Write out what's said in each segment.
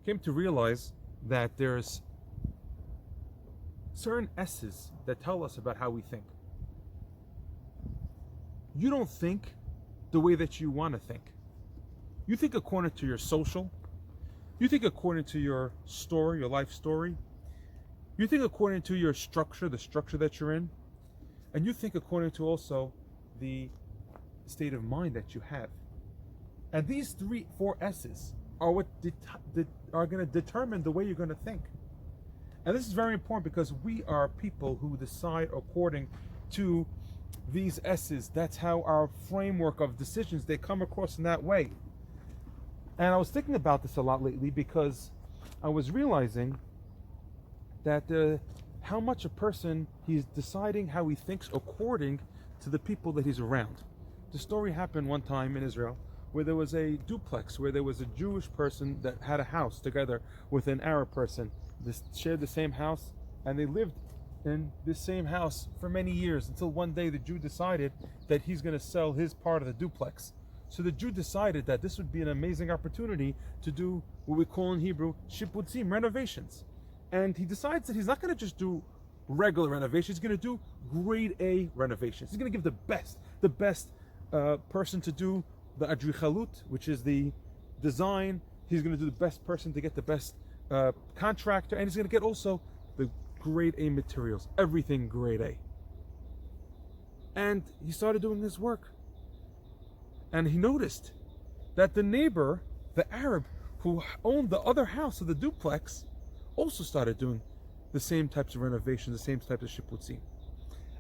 came to realize that there's certain S's that tell us about how we think. You don't think the way that you want to think. You think according to your social. You think according to your story, your life story. You think according to your structure, the structure that you're in. And you think according to also the state of mind that you have. And these 4 S's are what are going to determine the way you're going to think. And this is very important because we are people who decide according to these S's. That's how our framework of decisions, they come across in that way. And I was thinking about this a lot lately because I was realizing that how much a person, he's deciding how he thinks according to the people that he's around. The story happened one time in Israel where there was a duplex, where there was a Jewish person that had a house together with an Arab person. They shared the same house, and they lived in this same house for many years until one day the Jew decided that he's going to sell his part of the duplex. So the Jew decided that this would be an amazing opportunity to do what we call in Hebrew shiputzim, renovations. And he decides that he's not going to just do regular renovations, he's going to do grade A renovations. He's going to give the best person to do the adrichalut, which is the design. He's going to do the best person to get the best contractor, and he's going to get also the grade A materials, everything grade A. And he started doing this work, and he noticed that the neighbor, the Arab who owned the other house of the duplex, also started doing the same types of renovations, the same types of shiputzim.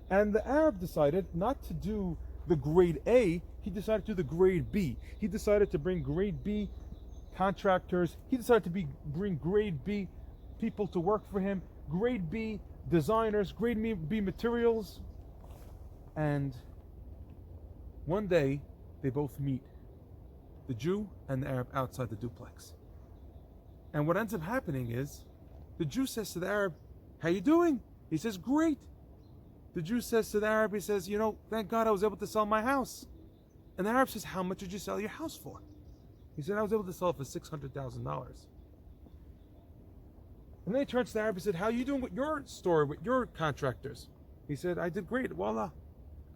And the Arab decided not to do the grade A, he decided to do the grade B. He decided to bring grade B contractors. He decided to bring grade B people to work for him, grade B designers, grade B materials. And one day they both meet, the Jew and the Arab, outside the duplex. And what ends up happening is the Jew says to the Arab, "How you doing?" He says, "Great." The Jew says to the Arab, he says, "Thank God I was able to sell my house." And the Arab says, "How much did you sell your house for?" He said, "I was able to sell it for $600,000. And then he turns to the Arab and said, "How are you doing with your store, with your contractors?" He said, "I did great. Voila.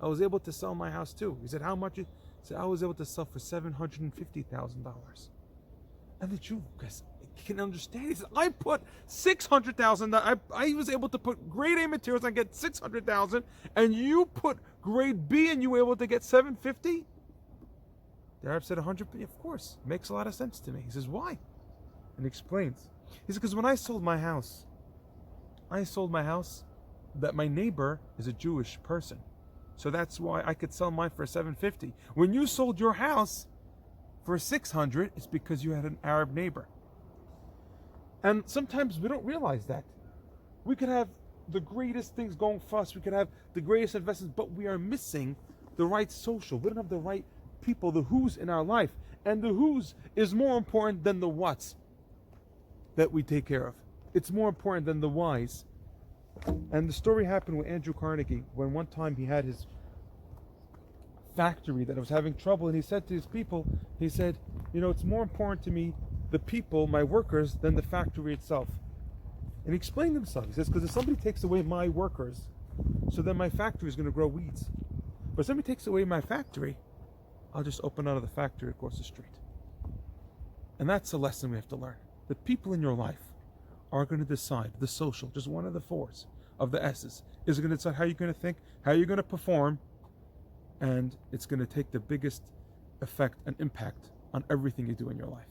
I was able to sell my house too." He said, "How much?" He said, "I was able to sell for $750,000. And the Jew can understand. He said, "I put $600,000. I was able to put grade A materials and get $600,000, and you put grade B and you were able to get $750?" The Arab said, "100. Of course, makes a lot of sense to me." He says, "Why?" And he explains. He said, "Because when I sold my house that my neighbor is a Jewish person, so that's why I could sell mine for $750. When you sold your house for $600, it's because you had an Arab neighbor." And sometimes we don't realize that. We could have the greatest things going for us. We could have the greatest investments, but we are missing the right social. We don't have the right people, the who's in our life. And the who's is more important than the what's that we take care of. It's more important than the why's. And the story happened with Andrew Carnegie when one time he had his factory that was having trouble, and he said to his people, he said, "It's more important to me, the people, my workers, than the factory itself." And he explained himself. He says, "Because if somebody takes away my workers, so then my factory is going to grow weeds. But if somebody takes away my factory, I'll just open another factory across the street." And that's a lesson we have to learn. The people in your life are going to decide, the social, just one of the 4s of the S's, is going to decide how you're going to think, how you're going to perform, and it's going to take the biggest effect and impact on everything you do in your life.